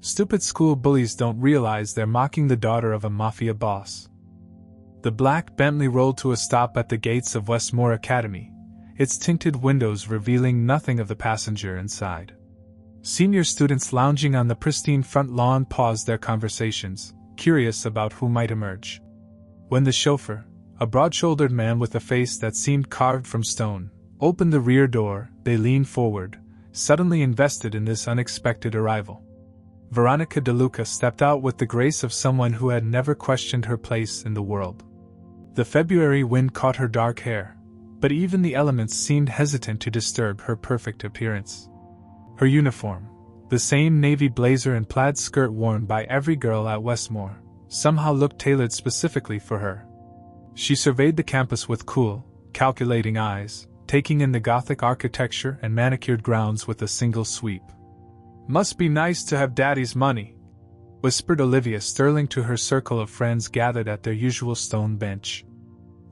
Stupid school bullies don't realize they're mocking the daughter of a mafia boss. The black Bentley rolled to a stop at the gates of Westmore Academy, its tinted windows revealing nothing of the passenger inside. Senior students lounging on the pristine front lawn paused their conversations, curious about who might emerge. When the chauffeur, a broad-shouldered man with a face that seemed carved from stone, opened the rear door, they leaned forward, suddenly invested in this unexpected arrival. Veronica DeLuca stepped out with the grace of someone who had never questioned her place in the world. The February wind caught her dark hair, but even the elements seemed hesitant to disturb her perfect appearance. Her uniform, the same navy blazer and plaid skirt worn by every girl at Westmore, somehow looked tailored specifically for her. She surveyed the campus with cool, calculating eyes, taking in the Gothic architecture and manicured grounds with a single sweep. "Must be nice to have Daddy's money," whispered Olivia Sterling to her circle of friends gathered at their usual stone bench.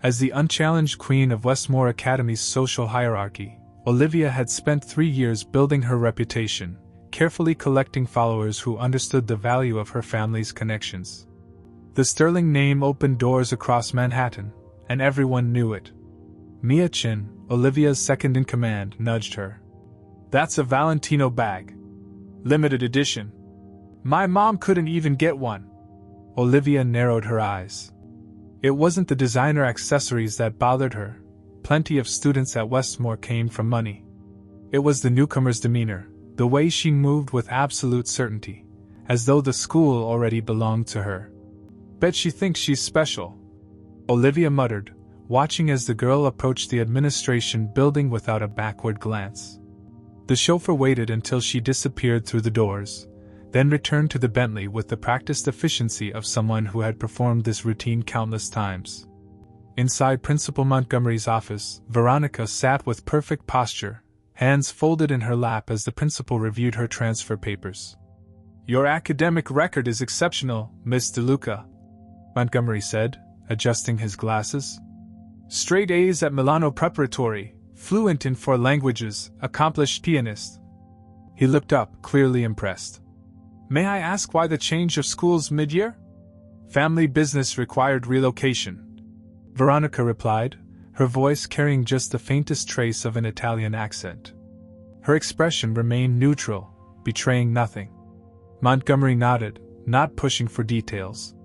As the unchallenged queen of Westmore Academy's social hierarchy, Olivia had spent 3 years building her reputation, carefully collecting followers who understood the value of her family's connections. The Sterling name opened doors across Manhattan, and everyone knew it. Mia Chin, Olivia's second-in-command, nudged her. "That's a Valentino bag. Limited edition. My mom couldn't even get one." Olivia narrowed her eyes. It wasn't the designer accessories that bothered her. Plenty of students at Westmore came from money. It was the newcomer's demeanor, the way she moved with absolute certainty, as though the school already belonged to her. "Bet she thinks she's special," Olivia muttered, watching as the girl approached the administration building without a backward glance. The chauffeur waited until she disappeared through the doors, then returned to the Bentley with the practiced efficiency of someone who had performed this routine countless times. Inside Principal Montgomery's office, Veronica sat with perfect posture, hands folded in her lap as the principal reviewed her transfer papers. "Your academic record is exceptional, Miss DeLuca," Montgomery said, adjusting his glasses. "Straight A's at Milano Preparatory, fluent in 4 languages, accomplished pianist." He looked up, clearly impressed. "May I ask why the change of schools mid-year?" "Family business required relocation," Veronica replied, her voice carrying just the faintest trace of an Italian accent. Her expression remained neutral, betraying nothing. Montgomery nodded, not pushing for details.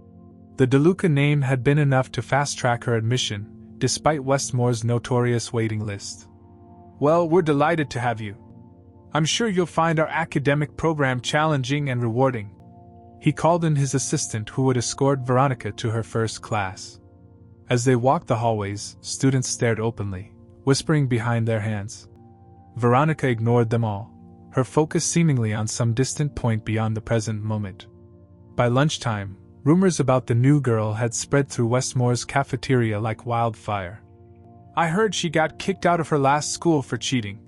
The DeLuca name had been enough to fast-track her admission, despite Westmore's notorious waiting list. "Well, we're delighted to have you. I'm sure you'll find our academic program challenging and rewarding." He called in his assistant who would escort Veronica to her first class. As they walked the hallways, students stared openly, whispering behind their hands. Veronica ignored them all, her focus seemingly on some distant point beyond the present moment. By lunchtime, rumors about the new girl had spread through Westmore's cafeteria like wildfire. "I heard she got kicked out of her last school for cheating,"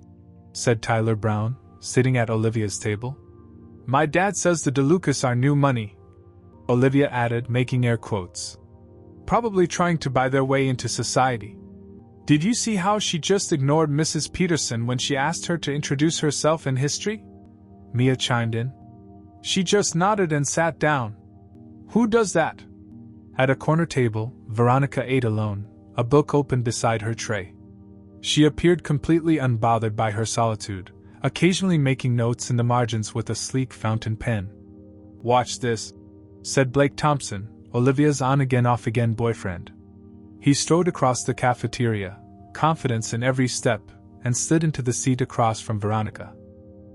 said Tyler Brown, sitting at Olivia's table. "My dad says the DeLucas are new money," Olivia added, making air quotes. "Probably trying to buy their way into society. Did you see how she just ignored Mrs. Peterson when she asked her to introduce herself in history?" Mia chimed in. "She just nodded and sat down. Who does that?" At a corner table, Veronica ate alone, a book open beside her tray. She appeared completely unbothered by her solitude, occasionally making notes in the margins with a sleek fountain pen. "Watch this," said Blake Thompson, Olivia's on-again off-again boyfriend. He strode across the cafeteria, confidence in every step, and slid into the seat across from Veronica.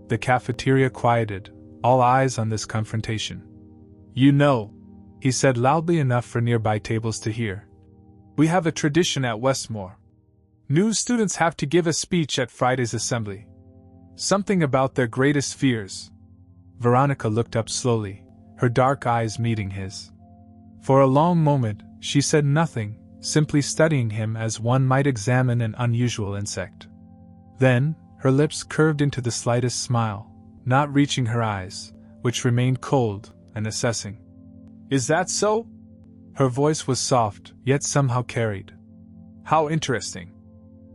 The cafeteria quieted, all eyes on this confrontation. "You know," he said loudly enough for nearby tables to hear, "we have a tradition at Westmore. New students have to give a speech at Friday's assembly. Something about their greatest fears." Veronica looked up slowly, her dark eyes meeting his. For a long moment, she said nothing, simply studying him as one might examine an unusual insect. Then, her lips curved into the slightest smile, not reaching her eyes, which remained cold and assessing. "Is that so?" Her voice was soft, yet somehow carried. "How interesting."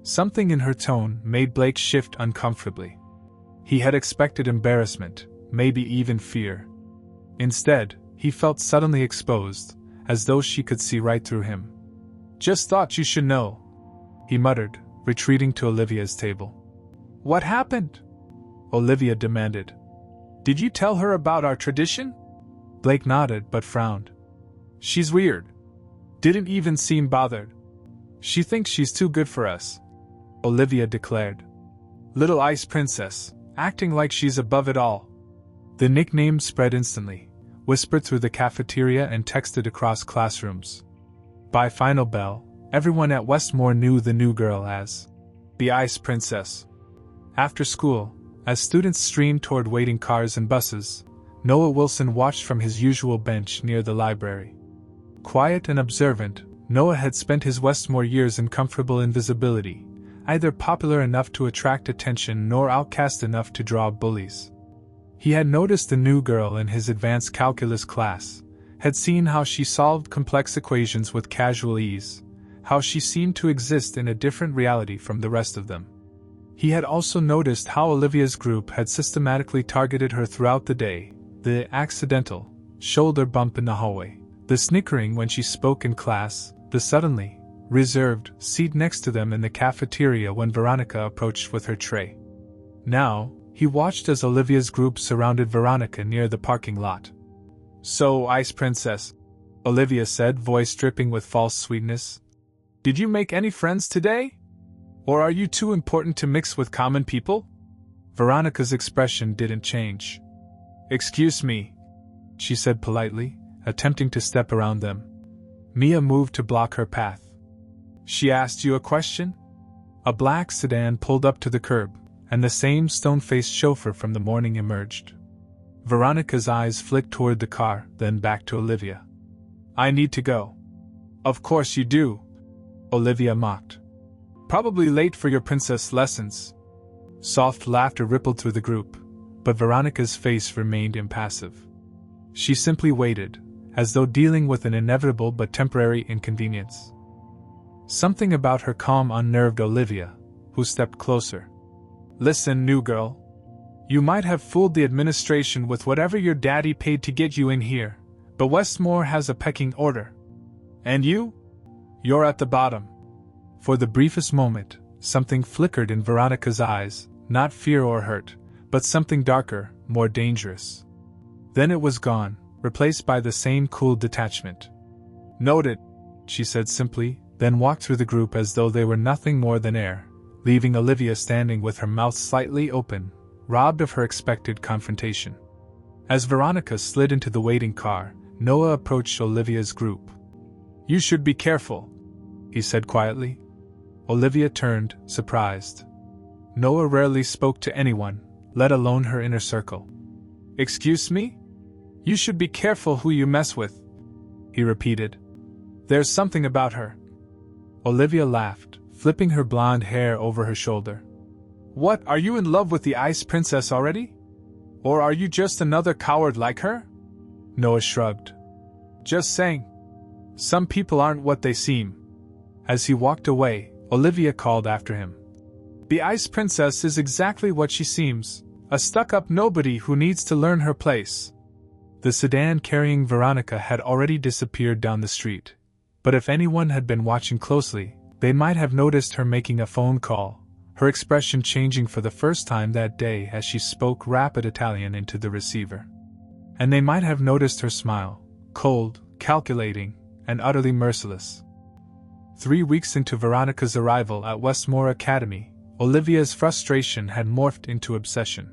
Something in her tone made Blake shift uncomfortably. He had expected embarrassment, maybe even fear. Instead, he felt suddenly exposed, as though she could see right through him. "Just thought you should know," he muttered, retreating to Olivia's table. "What happened?" Olivia demanded. "Did you tell her about our tradition?" Blake nodded but frowned. "She's weird. Didn't even seem bothered. She thinks she's too good for us," Olivia declared. "Little Ice Princess, acting like she's above it all." The nickname spread instantly, whispered through the cafeteria and texted across classrooms. By final bell, everyone at Westmore knew the new girl as the Ice Princess. After school, as students streamed toward waiting cars and buses, Noah Wilson watched from his usual bench near the library. Quiet and observant, Noah had spent his Westmore years in comfortable invisibility, either popular enough to attract attention nor outcast enough to draw bullies. He had noticed the new girl in his advanced calculus class, had seen how she solved complex equations with casual ease, how she seemed to exist in a different reality from the rest of them. He had also noticed how Olivia's group had systematically targeted her throughout the day, the accidental shoulder bump in the hallway, the snickering when she spoke in class, the suddenly reserved seat next to them in the cafeteria when Veronica approached with her tray. Now, he watched as Olivia's group surrounded Veronica near the parking lot. "So, Ice Princess," Olivia said, voice dripping with false sweetness, "did you make any friends today? Or are you too important to mix with common people?" Veronica's expression didn't change. "Excuse me," she said politely, attempting to step around them. Mia moved to block her path. "She asked you a question?" A black sedan pulled up to the curb, and the same stone-faced chauffeur from the morning emerged. Veronica's eyes flicked toward the car, then back to Olivia. "I need to go." "Of course you do," Olivia mocked. "Probably late for your princess lessons." Soft laughter rippled through the group, but Veronica's face remained impassive. She simply waited, as though dealing with an inevitable but temporary inconvenience. Something about her calm unnerved Olivia, who stepped closer. "Listen, new girl. You might have fooled the administration with whatever your daddy paid to get you in here, but Westmore has a pecking order. And you? You're at the bottom." For the briefest moment, something flickered in Veronica's eyes, not fear or hurt, but something darker, more dangerous. Then it was gone, replaced by the same cool detachment. "Noted," she said simply, then walked through the group as though they were nothing more than air, leaving Olivia standing with her mouth slightly open, robbed of her expected confrontation. As Veronica slid into the waiting car, Noah approached Olivia's group. "You should be careful," he said quietly. Olivia turned, surprised. Noah rarely spoke to anyone, let alone her inner circle. "Excuse me? You should be careful who you mess with," he repeated. "There's something about her." Olivia laughed, flipping her blonde hair over her shoulder. "What, are you in love with the Ice Princess already? Or are you just another coward like her?" Noah shrugged. "Just saying. Some people aren't what they seem." As he walked away, Olivia called after him. "The Ice Princess is exactly what she seems, a stuck-up nobody who needs to learn her place." The sedan carrying Veronica had already disappeared down the street, but if anyone had been watching closely, they might have noticed her making a phone call, her expression changing for the first time that day as she spoke rapid Italian into the receiver. And they might have noticed her smile, cold, calculating, and utterly merciless. 3 weeks into Veronica's arrival at Westmore Academy, Olivia's frustration had morphed into obsession.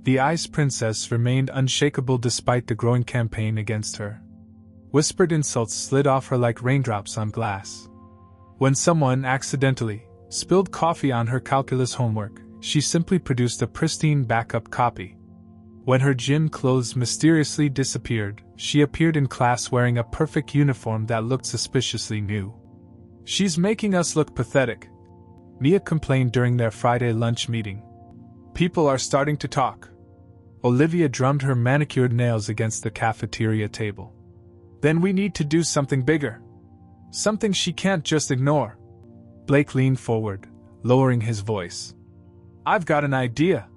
The Ice Princess remained unshakable despite the growing campaign against her. Whispered insults slid off her like raindrops on glass. When someone accidentally spilled coffee on her calculus homework, she simply produced a pristine backup copy. When her gym clothes mysteriously disappeared, she appeared in class wearing a perfect uniform that looked suspiciously new. "She's making us look pathetic," Mia complained during their Friday lunch meeting. "People are starting to talk." Olivia drummed her manicured nails against the cafeteria table. "Then we need to do something bigger. Something she can't just ignore." Blake leaned forward, lowering his voice. "I've got an idea.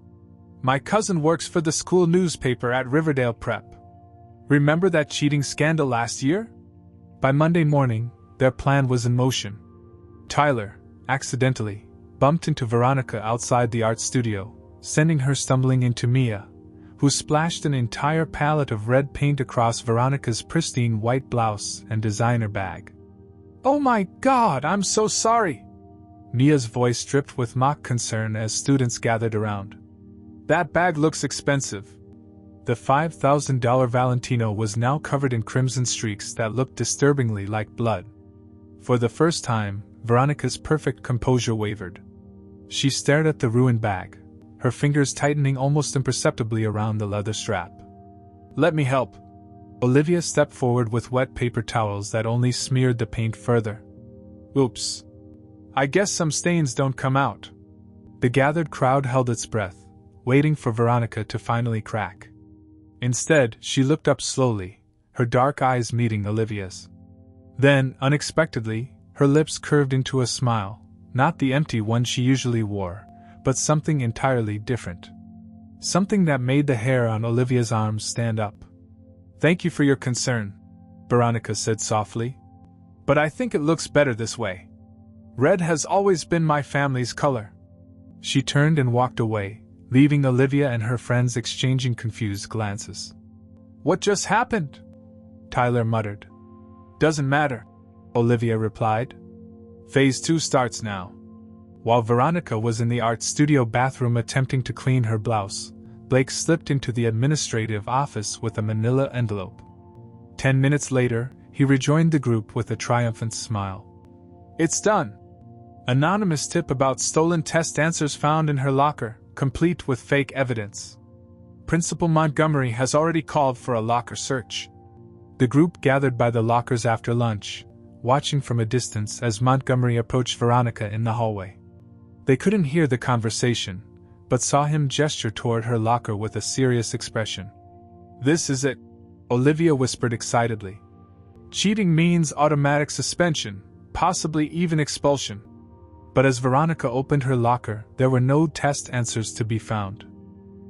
My cousin works for the school newspaper at Riverdale Prep. Remember that cheating scandal last year? By Monday morning, their plan was in motion. Tyler, accidentally, bumped into Veronica outside the art studio, sending her stumbling into Mia, who splashed an entire palette of red paint across Veronica's pristine white blouse and designer bag. "Oh my God, I'm so sorry!" Mia's voice dripped with mock concern as students gathered around. "That bag looks expensive." The $5,000 Valentino was now covered in crimson streaks that looked disturbingly like blood. For the first time, Veronica's perfect composure wavered. She stared at the ruined bag, her fingers tightening almost imperceptibly around the leather strap. "Let me help." Olivia stepped forward with wet paper towels that only smeared the paint further. "Oops. I guess some stains don't come out." The gathered crowd held its breath, waiting for Veronica to finally crack. Instead, she looked up slowly, her dark eyes meeting Olivia's. Then, unexpectedly, her lips curved into a smile, not the empty one she usually wore, but something entirely different. Something that made the hair on Olivia's arms stand up. "Thank you for your concern," Veronica said softly. "But I think it looks better this way. Red has always been my family's color." She turned and walked away, leaving Olivia and her friends exchanging confused glances. "What just happened?" Tyler muttered. "Doesn't matter," Olivia replied. Phase 2 starts now. While Veronica was in the art studio bathroom attempting to clean her blouse, Blake slipped into the administrative office with a manila envelope. 10 minutes later, he rejoined the group with a triumphant smile. "It's done. Anonymous tip about stolen test answers found in her locker, complete with fake evidence. Principal Montgomery has already called for a locker search." The group gathered by the lockers after lunch, watching from a distance as Montgomery approached Veronica in the hallway. They couldn't hear the conversation, but saw him gesture toward her locker with a serious expression. "This is it," Olivia whispered excitedly. "Cheating means automatic suspension, possibly even expulsion." But as Veronica opened her locker, there were no test answers to be found.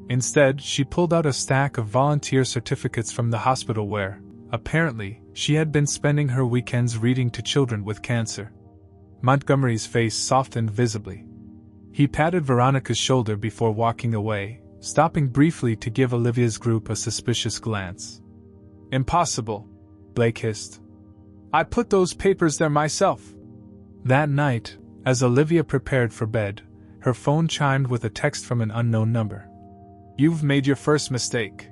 Instead, she pulled out a stack of volunteer certificates from the hospital where, apparently, she had been spending her weekends reading to children with cancer. Montgomery's face softened visibly. He patted Veronica's shoulder before walking away, stopping briefly to give Olivia's group a suspicious glance. "Impossible," Blake hissed. "I put those papers there myself." That night, as Olivia prepared for bed, her phone chimed with a text from an unknown number. "You've made your first mistake."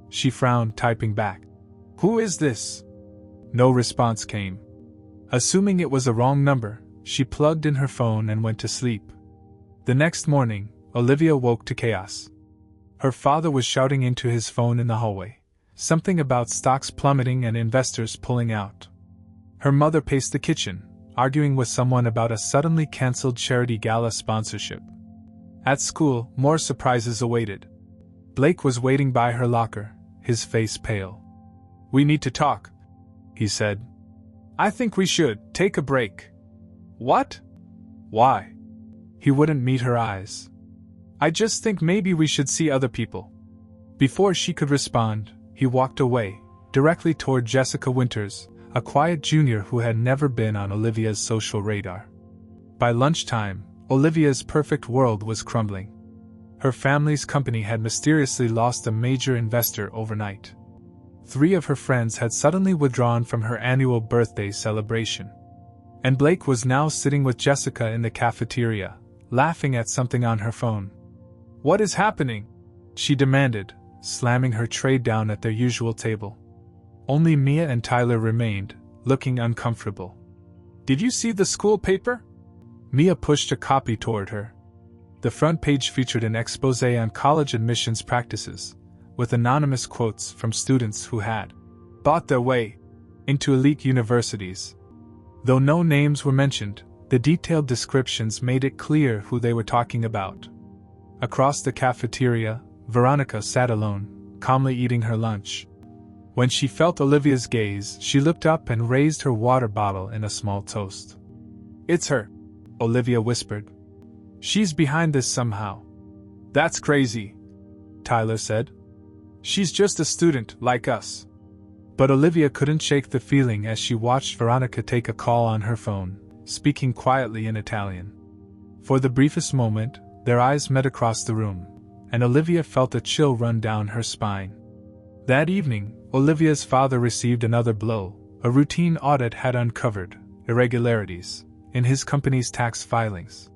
She frowned, typing back. "Who is this?" No response came. Assuming it was a wrong number, she plugged in her phone and went to sleep. The next morning, Olivia woke to chaos. Her father was shouting into his phone in the hallway, something about stocks plummeting and investors pulling out. Her mother paced the kitchen, arguing with someone about a suddenly cancelled charity gala sponsorship. At school, more surprises awaited. Blake was waiting by her locker, his face pale. "We need to talk," he said. "I think we should take a break." "What? Why?" He wouldn't meet her eyes. "I just think maybe we should see other people." Before she could respond, he walked away, directly toward Jessica Winters, a quiet junior who had never been on Olivia's social radar. By lunchtime, Olivia's perfect world was crumbling. Her family's company had mysteriously lost a major investor overnight. 3 of her friends had suddenly withdrawn from her annual birthday celebration. And Blake was now sitting with Jessica in the cafeteria, laughing at something on her phone. "What is happening?" she demanded, slamming her tray down at their usual table. Only Mia and Tyler remained, looking uncomfortable. "Did you see the school paper?" Mia pushed a copy toward her. The front page featured an exposé on college admissions practices, with anonymous quotes from students who had bought their way into elite universities. Though no names were mentioned, the detailed descriptions made it clear who they were talking about. Across the cafeteria, Veronica sat alone, calmly eating her lunch. When she felt Olivia's gaze, she looked up and raised her water bottle in a small toast. "It's her," Olivia whispered. "She's behind this somehow." "That's crazy," Tyler said. "She's just a student, like us." But Olivia couldn't shake the feeling as she watched Veronica take a call on her phone, speaking quietly in Italian. For the briefest moment, their eyes met across the room, and Olivia felt a chill run down her spine. That evening, Olivia's father received another blow. A routine audit had uncovered irregularities in his company's tax filings.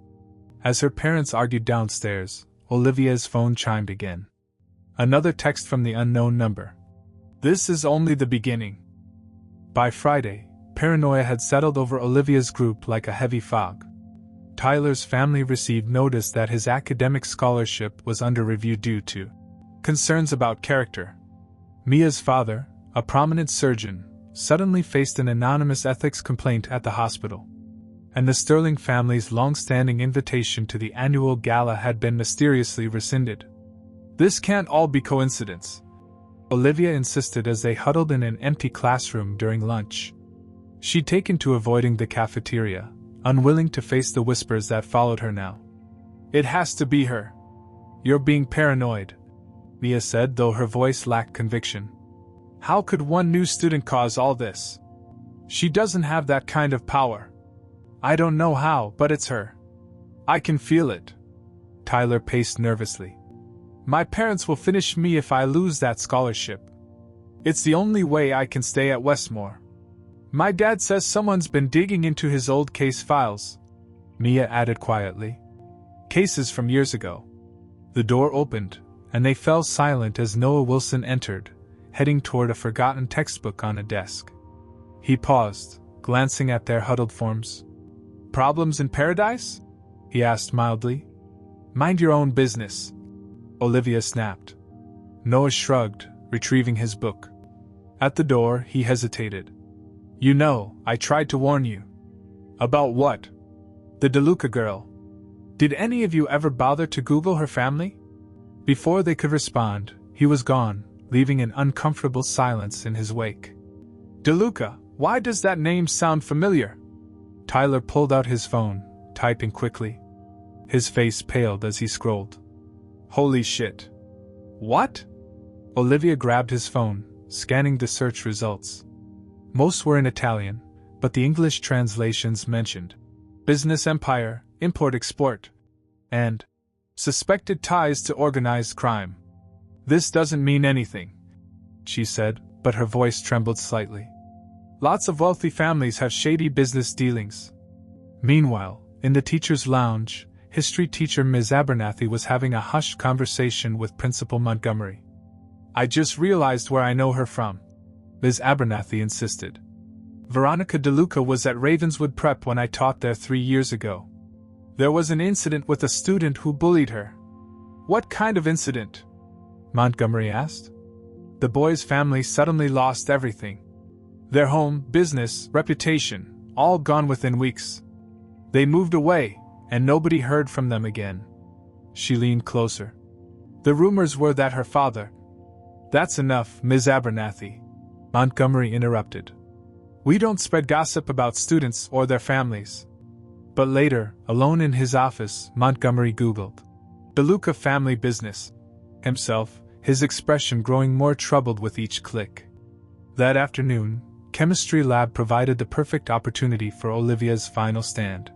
As her parents argued downstairs, Olivia's phone chimed again. Another text from the unknown number. This is only the beginning. By Friday, paranoia had settled over Olivia's group like a heavy fog. Tyler's family received notice that his academic scholarship was under review due to concerns about character. Mia's father, a prominent surgeon, suddenly faced an anonymous ethics complaint at the hospital. And the Sterling family's long-standing invitation to the annual gala had been mysteriously rescinded. This can't all be coincidence, Olivia insisted as they huddled in an empty classroom during lunch. She'd taken to avoiding the cafeteria, unwilling to face the whispers that followed her now. It has to be her. You're being paranoid, Mia said, though her voice lacked conviction. How could one new student cause all this? She doesn't have that kind of power. I don't know how, but it's her. I can feel it. Tyler paced nervously. My parents will finish me if I lose that scholarship. It's the only way I can stay at Westmore. My dad says someone's been digging into his old case files, Mia added quietly. Cases from years ago. The door opened, and they fell silent as Noah Wilson entered, heading toward a forgotten textbook on a desk. He paused, glancing at their huddled forms. Problems in paradise? He asked mildly. Mind your own business, Olivia snapped. Noah shrugged, retrieving his book. At the door, he hesitated. You know, I tried to warn you. About what? The DeLuca girl. Did any of you ever bother to Google her family? Before they could respond, he was gone, leaving an uncomfortable silence in his wake. DeLuca, why does that name sound familiar? Tyler pulled out his phone, typing quickly. His face paled as he scrolled. Holy shit. What? Olivia grabbed his phone, scanning the search results. Most were in Italian, but the English translations mentioned business empire, import-export, and suspected ties to organized crime. This doesn't mean anything, she said, but her voice trembled slightly. Lots of wealthy families have shady business dealings. Meanwhile, in the teacher's lounge, history teacher Ms. Abernathy was having a hushed conversation with Principal Montgomery. I just realized where I know her from, Ms. Abernathy insisted. Veronica DeLuca was at Ravenswood Prep when I taught there 3 years ago. There was an incident with a student who bullied her. What kind of incident? Montgomery asked. The boy's family suddenly lost everything. Their home, business, reputation, all gone within weeks. They moved away, and nobody heard from them again. She leaned closer. The rumors were that her father... That's enough, Ms. Abernathy, Montgomery interrupted. We don't spread gossip about students or their families. But later, alone in his office, Montgomery Googled DeLuca family business. Himself, his expression growing more troubled with each click. That afternoon, chemistry lab provided the perfect opportunity for Olivia's final stand.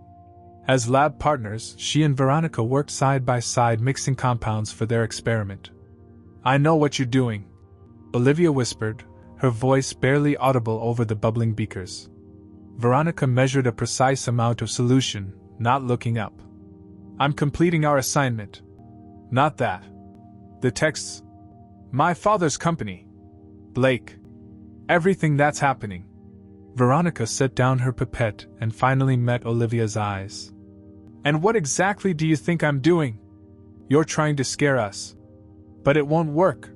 As lab partners, she and Veronica worked side by side mixing compounds for their experiment. I know what you're doing, Olivia whispered, her voice barely audible over the bubbling beakers. Veronica measured a precise amount of solution, not looking up. I'm completing our assignment. Not that. The texts. My father's company. Blake. Everything that's happening. Veronica set down her pipette and finally met Olivia's eyes. And what exactly do you think I'm doing? You're trying to scare us. But it won't work.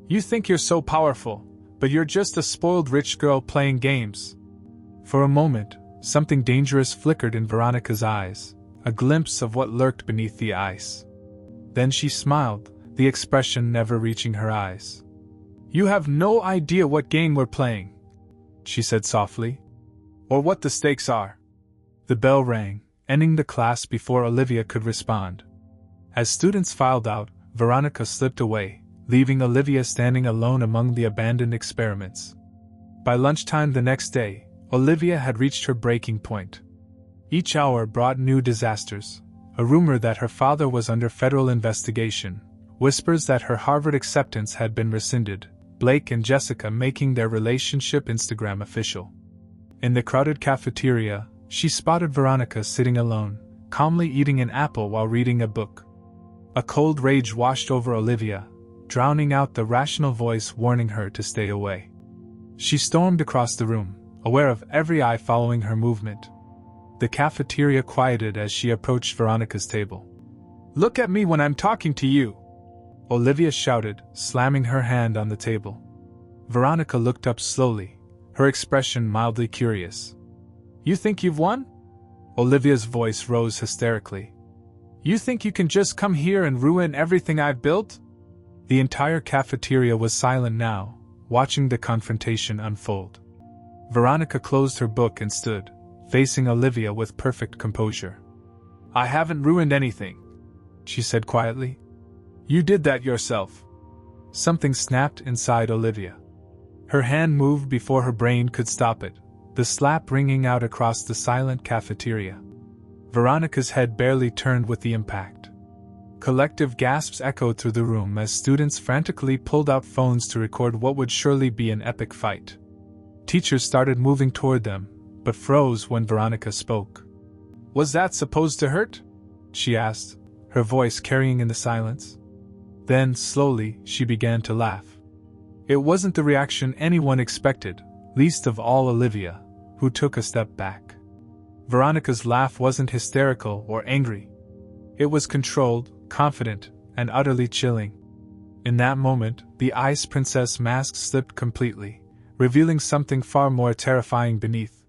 You think you're so powerful, but you're just a spoiled rich girl playing games. For a moment, something dangerous flickered in Veronica's eyes, a glimpse of what lurked beneath the ice. Then she smiled, the expression never reaching her eyes. You have no idea what game we're playing, she said softly. Or what the stakes are. The bell rang, ending the class before Olivia could respond. As students filed out, Veronica slipped away, leaving Olivia standing alone among the abandoned experiments. By lunchtime the next day, Olivia had reached her breaking point. Each hour brought new disasters. A rumor that her father was under federal investigation, whispers that her Harvard acceptance had been rescinded, Blake and Jessica making their relationship Instagram official. In the crowded cafeteria, she spotted Veronica sitting alone, calmly eating an apple while reading a book. A cold rage washed over Olivia, drowning out the rational voice warning her to stay away. She stormed across the room, aware of every eye following her movement. The cafeteria quieted as she approached Veronica's table. "Look at me when I'm talking to you!" Olivia shouted, slamming her hand on the table. Veronica looked up slowly, her expression mildly curious. "You think you've won?" Olivia's voice rose hysterically. "You think you can just come here and ruin everything I've built?" The entire cafeteria was silent now, watching the confrontation unfold. Veronica closed her book and stood, facing Olivia with perfect composure. "I haven't ruined anything," she said quietly. "You did that yourself." Something snapped inside Olivia. Her hand moved before her brain could stop it, the slap ringing out across the silent cafeteria. Veronica's head barely turned with the impact. Collective gasps echoed through the room as students frantically pulled out phones to record what would surely be an epic fight. Teachers started moving toward them, but froze when Veronica spoke. "Was that supposed to hurt?" she asked, her voice carrying in the silence. Then, slowly, she began to laugh. It wasn't the reaction anyone expected, least of all Olivia, who took a step back. Veronica's laugh wasn't hysterical or angry. It was controlled, confident, and utterly chilling. In that moment, the ice princess mask slipped completely, revealing something far more terrifying beneath.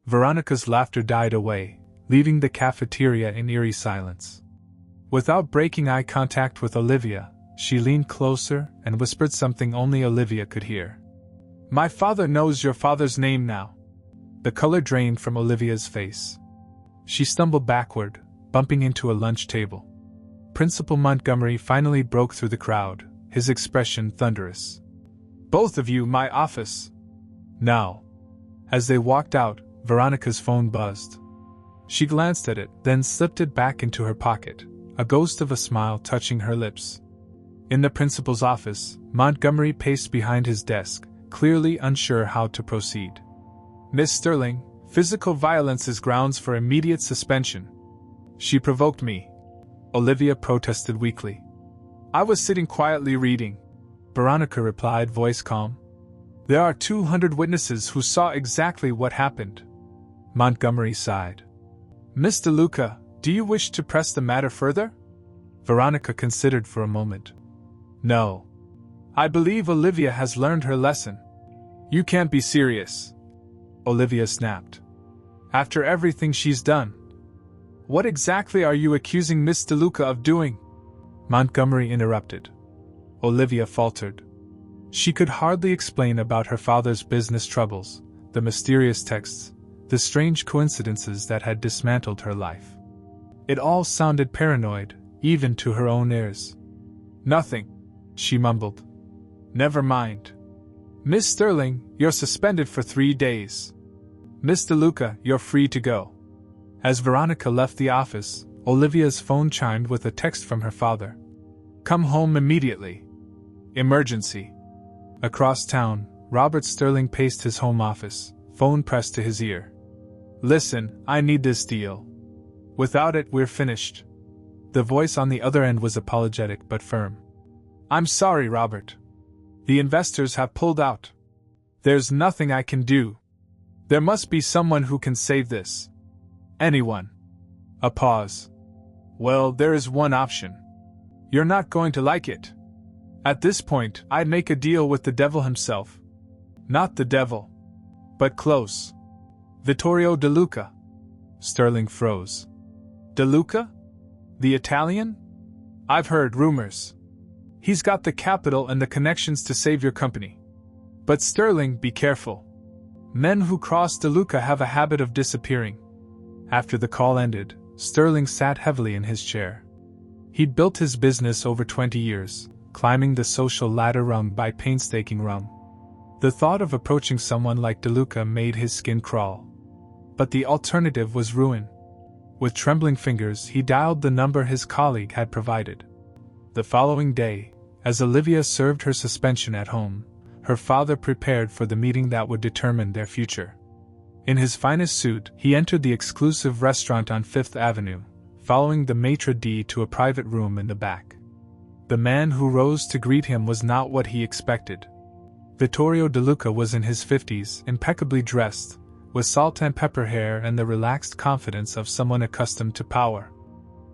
Veronica's laughter died away, leaving the cafeteria in eerie silence. Without breaking eye contact with Olivia, she leaned closer and whispered something only Olivia could hear. "My father knows your father's name now." The color drained from Olivia's face. She stumbled backward, bumping into a lunch table. Principal Montgomery finally broke through the crowd, his expression thunderous. "Both of you, my office! Now!" As they walked out, Veronica's phone buzzed. She glanced at it, then slipped it back into her pocket, a ghost of a smile touching her lips. In the principal's office, Montgomery paced behind his desk, clearly unsure how to proceed. "Miss Sterling, physical violence is grounds for immediate suspension." "She provoked me," Olivia protested weakly. "I was sitting quietly reading," Veronica replied, voice calm. "There are 200 witnesses who saw exactly what happened." Montgomery sighed. "Miss DeLuca, do you wish to press the matter further?" Veronica considered for a moment. "No. I believe Olivia has learned her lesson." "You can't be serious," Olivia snapped. "After everything she's done." "What exactly are you accusing Miss DeLuca of doing?" Montgomery interrupted. Olivia faltered. She could hardly explain about her father's business troubles, the mysterious texts, the strange coincidences that had dismantled her life. It all sounded paranoid, even to her own ears. "Nothing," she mumbled. "Never mind. Miss Sterling, you're suspended for 3 days. Miss DeLuca, you're free to go." As Veronica left the office, Olivia's phone chimed with a text from her father. "Come home immediately. Emergency." Across town, Robert Sterling paced his home office, phone pressed to his ear. "Listen, I need this deal. Without it, we're finished." The voice on the other end was apologetic but firm. "I'm sorry, Robert. The investors have pulled out. There's nothing I can do. There must be someone who can save this. Anyone." A pause. "Well, there is one option. You're not going to like it. At this point, I'd make a deal with the devil himself." "Not the devil. But close. Vittorio DeLuca." Sterling froze. "DeLuca? The Italian? I've heard rumors. He's got the capital and the connections to save your company. But Sterling, be careful. Men who cross DeLuca have a habit of disappearing." After the call ended, Sterling sat heavily in his chair. He'd built his business over 20 years, climbing the social ladder rung by painstaking rung. The thought of approaching someone like DeLuca made his skin crawl. But the alternative was ruin. With trembling fingers, he dialed the number his colleague had provided. The following day, as Olivia served her suspension at home, her father prepared for the meeting that would determine their future. In his finest suit, he entered the exclusive restaurant on Fifth Avenue, following the maitre d' to a private room in the back. The man who rose to greet him was not what he expected. Vittorio DeLuca was in his 50s, impeccably dressed, with salt and pepper hair and the relaxed confidence of someone accustomed to power.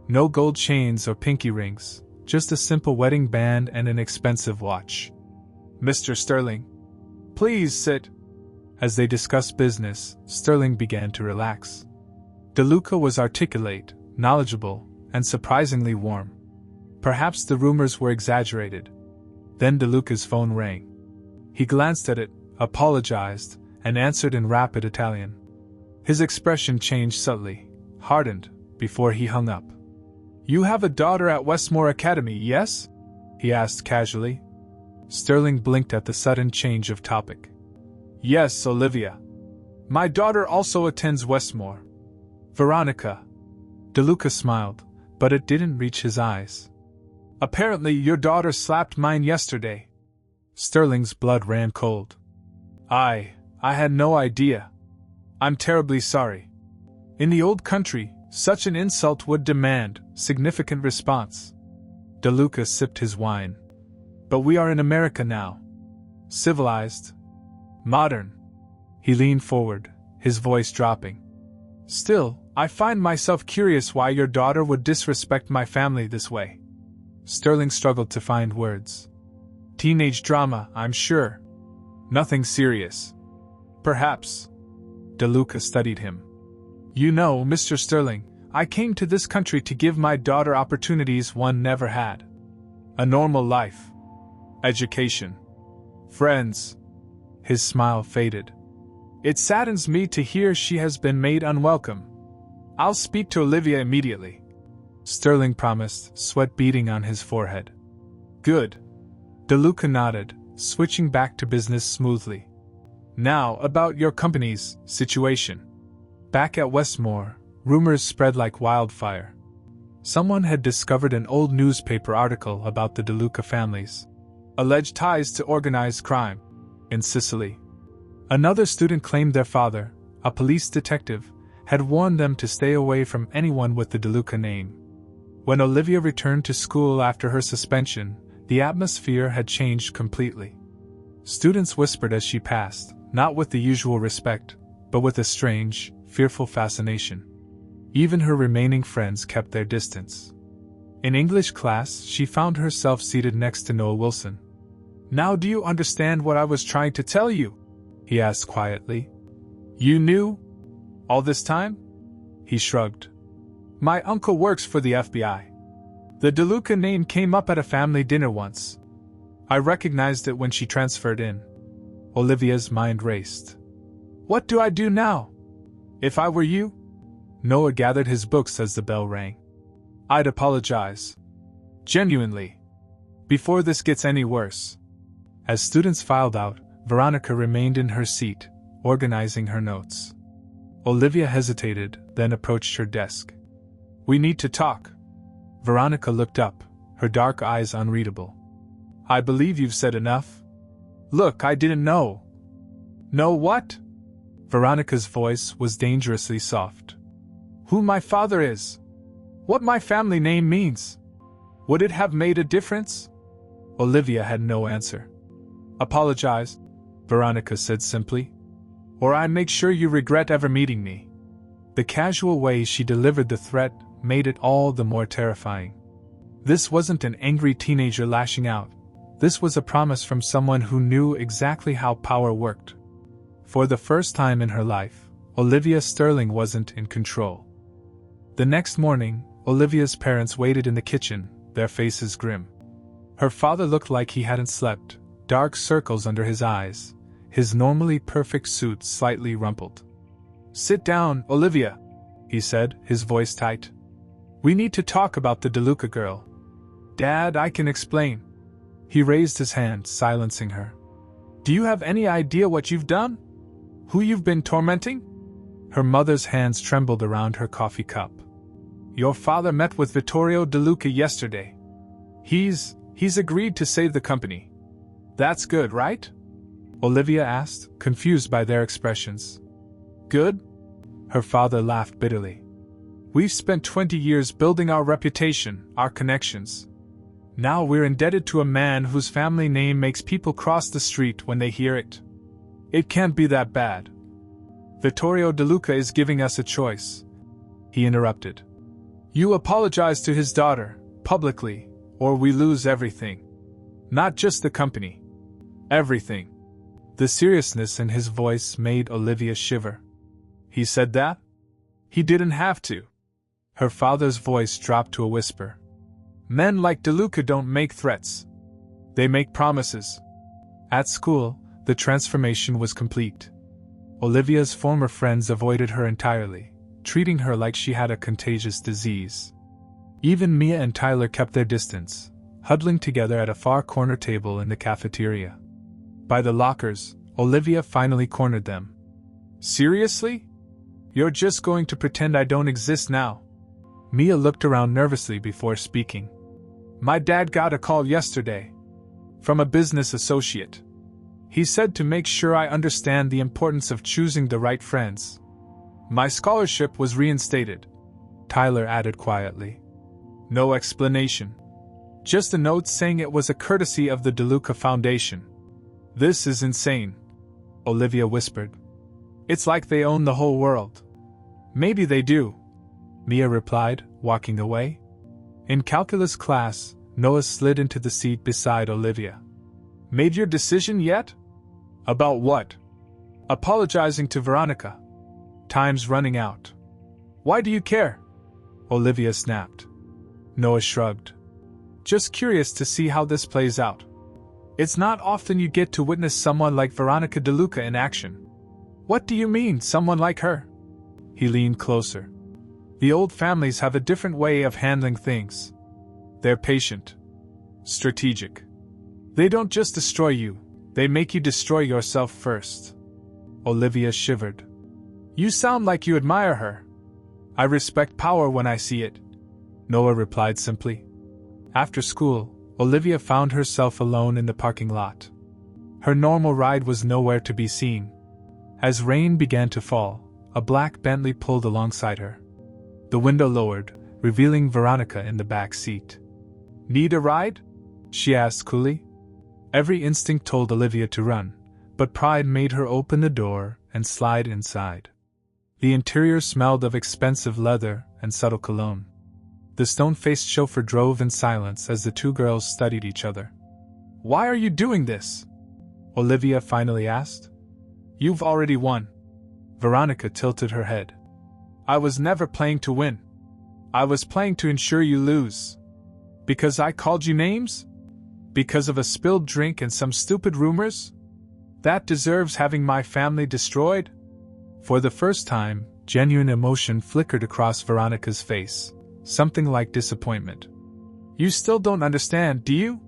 No gold chains or pinky rings, just a simple wedding band and an expensive watch. "Mr. Sterling, please sit." As they discussed business, Sterling began to relax. DeLuca was articulate, knowledgeable, and surprisingly warm. Perhaps the rumors were exaggerated. Then DeLuca's phone rang. He glanced at it, apologized, and answered in rapid Italian. His expression changed subtly, hardened, before he hung up. "You have a daughter at Westmore Academy, yes?" he asked casually. Sterling blinked at the sudden change of topic. "Yes, Olivia. My daughter also attends Westmore. Veronica." DeLuca smiled, but it didn't reach his eyes. "Apparently your daughter slapped mine yesterday." Sterling's blood ran cold. I had no idea. I'm terribly sorry. In the old country, such an insult would demand significant response." DeLuca sipped his wine. "But we are in America now. Civilized. Modern." He leaned forward, his voice dropping. "Still, I find myself curious why your daughter would disrespect my family this way." Sterling struggled to find words. "Teenage drama, I'm sure. Nothing serious." "Perhaps." DeLuca studied him. "You know, Mr. Sterling, I came to this country to give my daughter opportunities one never had. A normal life. Education. Friends." His smile faded. "It saddens me to hear she has been made unwelcome. I'll speak to Olivia immediately," Sterling promised, sweat beading on his forehead. "Good." DeLuca nodded, switching back to business smoothly. "Now about your company's situation." Back at Westmore, rumors spread like wildfire. Someone had discovered an old newspaper article about the DeLuca families. Alleged ties to organized crime. In Sicily. Another student claimed their father, a police detective, had warned them to stay away from anyone with the DeLuca name. When Olivia returned to school after her suspension, the atmosphere had changed completely. Students whispered as she passed, not with the usual respect, but with a strange, fearful fascination. Even her remaining friends kept their distance. In English class, she found herself seated next to Noah Wilson. "Now do you understand what I was trying to tell you?" he asked quietly. "You knew? All this time?" He shrugged. "My uncle works for the FBI. The DeLuca name came up at a family dinner once. I recognized it when she transferred in." Olivia's mind raced. "What do I do now? If I were you?" Noah gathered his books as the bell rang. "I'd apologize. Genuinely. Before this gets any worse." As students filed out, Veronica remained in her seat, organizing her notes. Olivia hesitated, then approached her desk. "We need to talk." Veronica looked up, her dark eyes unreadable. "I believe you've said enough." "Look, I didn't know." "Know what?" Veronica's voice was dangerously soft. "Who my father is. What my family name means. Would it have made a difference?" Olivia had no answer. "Apologize," Veronica said simply. "Or I make sure you regret ever meeting me." The casual way she delivered the threat made it all the more terrifying. This wasn't an angry teenager lashing out. This was a promise from someone who knew exactly how power worked. For the first time in her life, Olivia Sterling wasn't in control. The next morning, Olivia's parents waited in the kitchen, their faces grim. Her father looked like he hadn't slept, dark circles under his eyes, his normally perfect suit slightly rumpled. "Sit down, Olivia," he said, his voice tight. "We need to talk about the DeLuca girl." "Dad, I can explain." He raised his hand, silencing her. Do you have any idea what you've done? Who you've been tormenting? Her mother's hands trembled around her coffee cup. Your father met with Vittorio DeLuca yesterday. He's agreed to save the company. That's good, right? Olivia asked, confused by their expressions. Good? Her father laughed bitterly. We've spent 20 years building our reputation, our connections. Now we're indebted to a man whose family name makes people cross the street when they hear it. It can't be that bad. Vittorio DeLuca is giving us a choice. He interrupted. You apologize to his daughter, publicly, or we lose everything. Not just the company. Everything. The seriousness in his voice made Olivia shiver. He said that? He didn't have to. Her father's voice dropped to a whisper. Men like DeLuca don't make threats. They make promises. At school, the transformation was complete. Olivia's former friends avoided her entirely, treating her like she had a contagious disease. Even Mia and Tyler kept their distance, huddling together at a far corner table in the cafeteria. By the lockers, Olivia finally cornered them. Seriously? You're just going to pretend I don't exist now? Mia looked around nervously before speaking. My dad got a call yesterday. From a business associate. He said to make sure I understand the importance of choosing the right friends. My scholarship was reinstated, Tyler added quietly. No explanation. Just a note saying it was a courtesy of the DeLuca Foundation. This is insane, Olivia whispered. It's like they own the whole world. Maybe they do, Mia replied, walking away. In calculus class, Noah slid into the seat beside Olivia. Made your decision yet? About what? Apologizing to Veronica. Time's running out. Why do you care? Olivia snapped. Noah shrugged. Just curious to see how this plays out. It's not often you get to witness someone like Veronica DeLuca in action. What do you mean, someone like her? He leaned closer. The old families have a different way of handling things. They're patient. Strategic. They don't just destroy you, they make you destroy yourself first. Olivia shivered. You sound like you admire her. I respect power when I see it, Noah replied simply. After school, Olivia found herself alone in the parking lot. Her normal ride was nowhere to be seen. As rain began to fall, a black Bentley pulled alongside her. The window lowered, revealing Veronica in the back seat. Need a ride? She asked coolly. Every instinct told Olivia to run, but pride made her open the door and slide inside. The interior smelled of expensive leather and subtle cologne. The stone-faced chauffeur drove in silence as the two girls studied each other. Why are you doing this? Olivia finally asked. You've already won. Veronica tilted her head. I was never playing to win. I was playing to ensure you lose. Because I called you names? Because of a spilled drink and some stupid rumors? That deserves having my family destroyed? For the first time, genuine emotion flickered across Veronica's face, something like disappointment. You still don't understand, do you?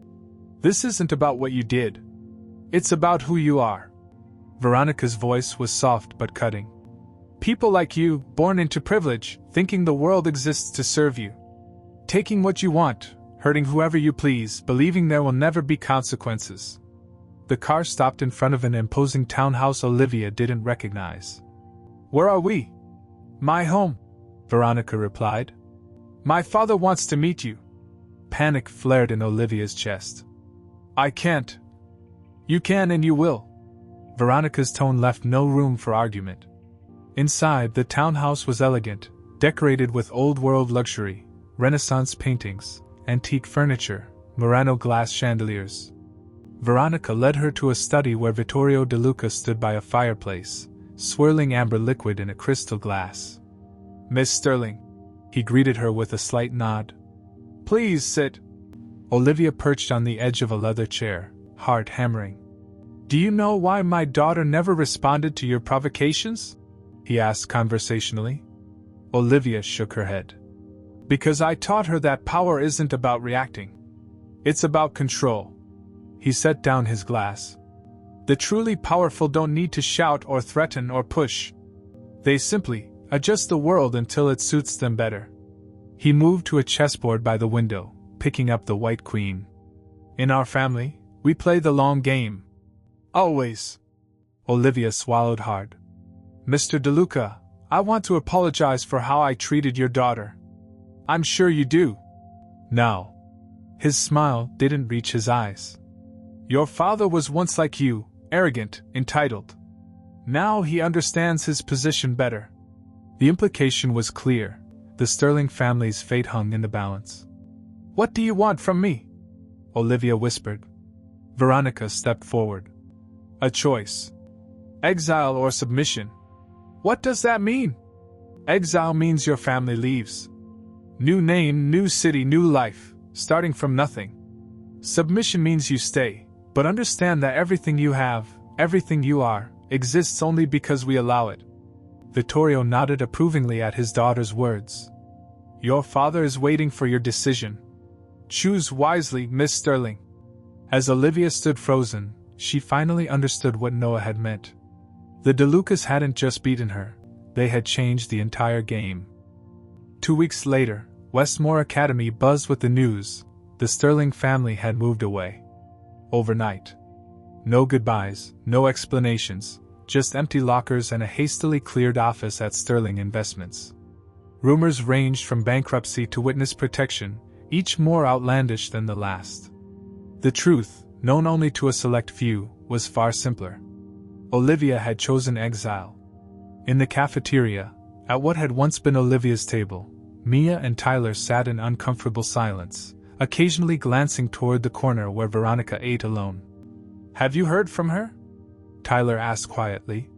This isn't about what you did. It's about who you are. Veronica's voice was soft but cutting. People like you, born into privilege, thinking the world exists to serve you. Taking what you want, hurting whoever you please, believing there will never be consequences. The car stopped in front of an imposing townhouse Olivia didn't recognize. Where are we? My home, Veronica replied. My father wants to meet you. Panic flared in Olivia's chest. I can't. You can and you will. Veronica's tone left no room for argument. Inside, the townhouse was elegant, decorated with old-world luxury, Renaissance paintings, antique furniture, Murano glass chandeliers. Veronica led her to a study where Vittorio DeLuca stood by a fireplace, swirling amber liquid in a crystal glass. Miss Sterling, he greeted her with a slight nod. Please sit. Olivia perched on the edge of a leather chair, heart hammering. Do you know why my daughter never responded to your provocations? He asked conversationally. Olivia shook her head. Because I taught her that power isn't about reacting. It's about control. He set down his glass. The truly powerful don't need to shout or threaten or push. They simply adjust the world until it suits them better. He moved to a chessboard by the window, picking up the white queen. In our family, we play the long game. Always. Olivia swallowed hard. Mr. DeLuca, I want to apologize for how I treated your daughter. I'm sure you do. Now. His smile didn't reach his eyes. Your father was once like you, arrogant, entitled. Now he understands his position better. The implication was clear. The Sterling family's fate hung in the balance. What do you want from me? Olivia whispered. Veronica stepped forward. A choice. Exile or submission. What does that mean? Exile means your family leaves. New name, new city, new life, starting from nothing. Submission means you stay, but understand that everything you have, everything you are, exists only because we allow it. Vittorio nodded approvingly at his daughter's words. Your father is waiting for your decision. Choose wisely, Miss Sterling. As Olivia stood frozen, she finally understood what Noah had meant. The DeLucas hadn't just beaten her, they had changed the entire game. 2 weeks later, Westmore Academy buzzed with the news. The Sterling family had moved away. Overnight. No goodbyes, no explanations, just empty lockers and a hastily cleared office at Sterling Investments. Rumors ranged from bankruptcy to witness protection, each more outlandish than the last. The truth, known only to a select few, was far simpler. Olivia had chosen exile. In the cafeteria, at what had once been Olivia's table, Mia and Tyler sat in uncomfortable silence, occasionally glancing toward the corner where Veronica ate alone. Have you heard from her? Tyler asked quietly.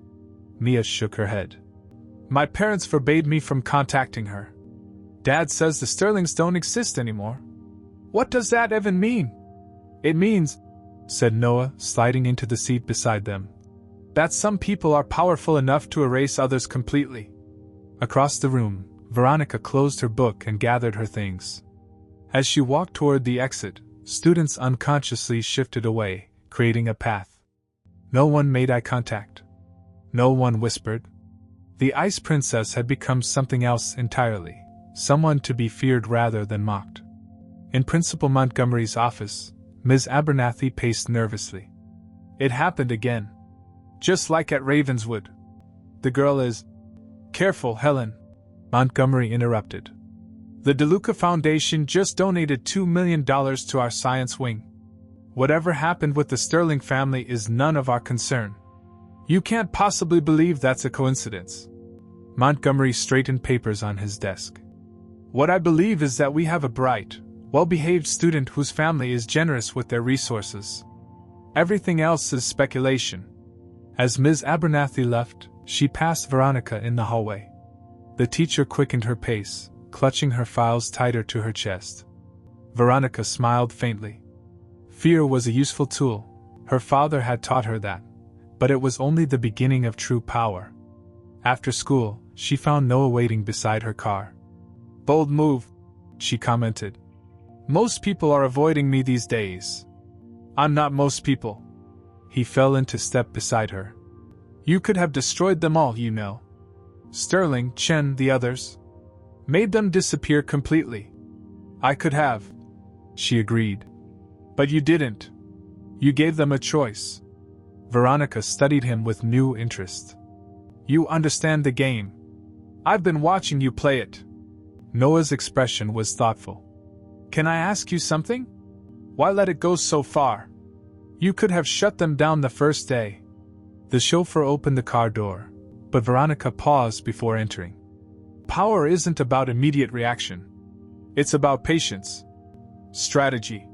Mia shook her head. My parents forbade me from contacting her. Dad says the Sterlings don't exist anymore. What does that even mean? It means, said Noah, sliding into the seat beside them, that some people are powerful enough to erase others completely. Across the room, Veronica closed her book and gathered her things. As she walked toward the exit, students unconsciously shifted away, creating a path. No one made eye contact. No one whispered. The Ice Princess had become something else entirely, someone to be feared rather than mocked. In Principal Montgomery's office, Ms. Abernathy paced nervously. It happened again. Just like at Ravenswood. The girl is... Careful, Helen, Montgomery interrupted. The DeLuca Foundation just donated $2 million to our science wing. Whatever happened with the Sterling family is none of our concern. You can't possibly believe that's a coincidence. Montgomery straightened papers on his desk. What I believe is that we have a bright, well-behaved student whose family is generous with their resources. Everything else is speculation. As Ms. Abernathy left, she passed Veronica in the hallway. The teacher quickened her pace, clutching her files tighter to her chest. Veronica smiled faintly. Fear was a useful tool. Her father had taught her that. But it was only the beginning of true power. After school, she found Noah waiting beside her car. Bold move, she commented. Most people are avoiding me these days. I'm not most people. He fell into step beside her. You could have destroyed them all, you know. Sterling, Chen, the others. Made them disappear completely. I could have. She agreed. But you didn't. You gave them a choice. Veronica studied him with new interest. You understand the game. I've been watching you play it. Noah's expression was thoughtful. Can I ask you something? Why let it go so far? You could have shut them down the first day. The chauffeur opened the car door, but Veronica paused before entering. Power isn't about immediate reaction. It's about patience. Strategy.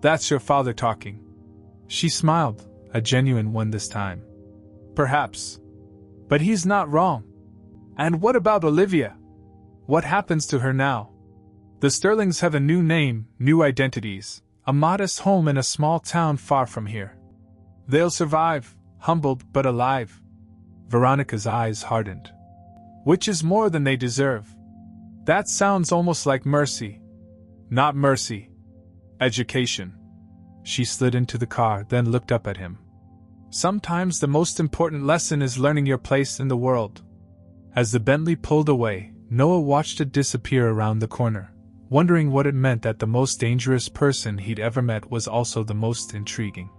That's your father talking. She smiled, a genuine one this time. Perhaps. But he's not wrong. And what about Olivia? What happens to her now? The Sterlings have a new name, new identities, a modest home in a small town far from here. They'll survive, humbled but alive. Veronica's eyes hardened. Which is more than they deserve. That sounds almost like mercy. Not mercy. Education. She slid into the car, then looked up at him. Sometimes the most important lesson is learning your place in the world. As the Bentley pulled away, Noah watched it disappear around the corner, wondering what it meant that the most dangerous person he'd ever met was also the most intriguing.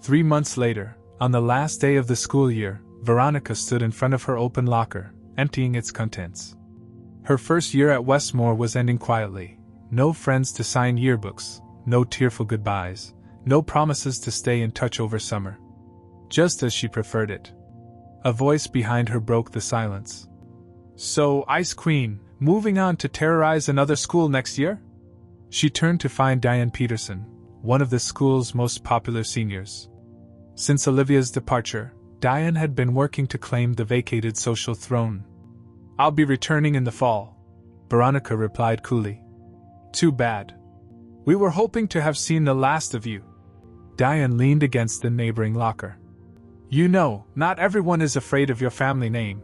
3 months later, on the last day of the school year, Veronica stood in front of her open locker, emptying its contents. Her first year at Westmore was ending quietly. No friends to sign yearbooks, no tearful goodbyes, no promises to stay in touch over summer. Just as she preferred it. A voice behind her broke the silence. "So, Ice Queen, moving on to terrorize another school next year?" She turned to find Diane Peterson, one of the school's most popular seniors. Since Olivia's departure, Diane had been working to claim the vacated social throne. "I'll be returning in the fall," Veronica replied coolly. "Too bad. We were hoping to have seen the last of you." Diane leaned against the neighboring locker. "You know, not everyone is afraid of your family name."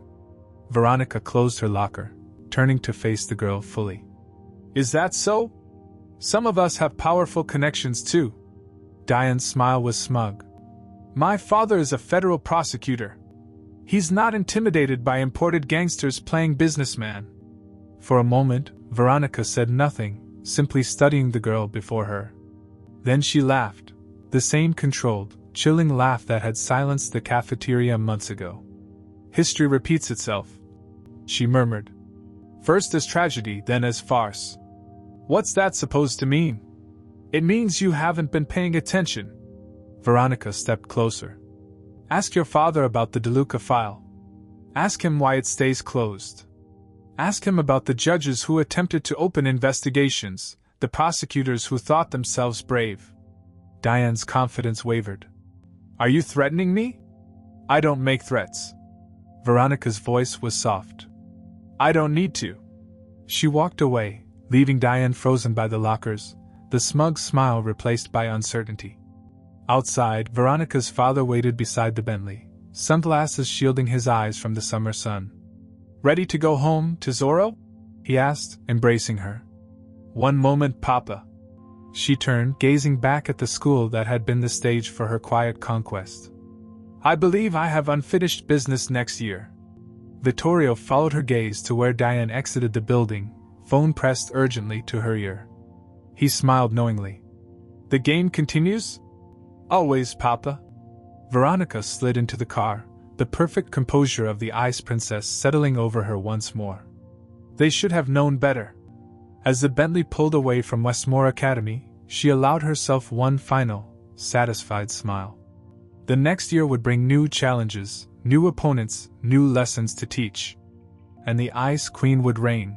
Veronica closed her locker, turning to face the girl fully. "Is that so? Some of us have powerful connections too." Diane's smile was smug. "My father is a federal prosecutor. He's not intimidated by imported gangsters playing businessman." For a moment, Veronica said nothing, simply studying the girl before her. Then she laughed, the same controlled, chilling laugh that had silenced the cafeteria months ago. "History repeats itself," she murmured. "First as tragedy, then as farce. What's that supposed to mean?" "It means you haven't been paying attention." Veronica stepped closer. "Ask your father about the DeLuca file. Ask him why it stays closed. Ask him about the judges who attempted to open investigations, the prosecutors who thought themselves brave." Diane's confidence wavered. "Are you threatening me?" "I don't make threats." Veronica's voice was soft. "I don't need to." She walked away, leaving Diane frozen by the lockers, the smug smile replaced by uncertainty. Outside, Veronica's father waited beside the Bentley, sunglasses shielding his eyes from the summer sun. "Ready to go home, Tesoro?" he asked, embracing her. "One moment, Papa." She turned, gazing back at the school that had been the stage for her quiet conquest. "I believe I have unfinished business next year." Vittorio followed her gaze to where Diane exited the building, phone pressed urgently to her ear. He smiled knowingly. "The game continues?" "Always, Papa." Veronica slid into the car, the perfect composure of the Ice Princess settling over her once more. They should have known better. As the Bentley pulled away from Westmore Academy, she allowed herself one final, satisfied smile. The next year would bring new challenges, new opponents, new lessons to teach. And the Ice Queen would reign.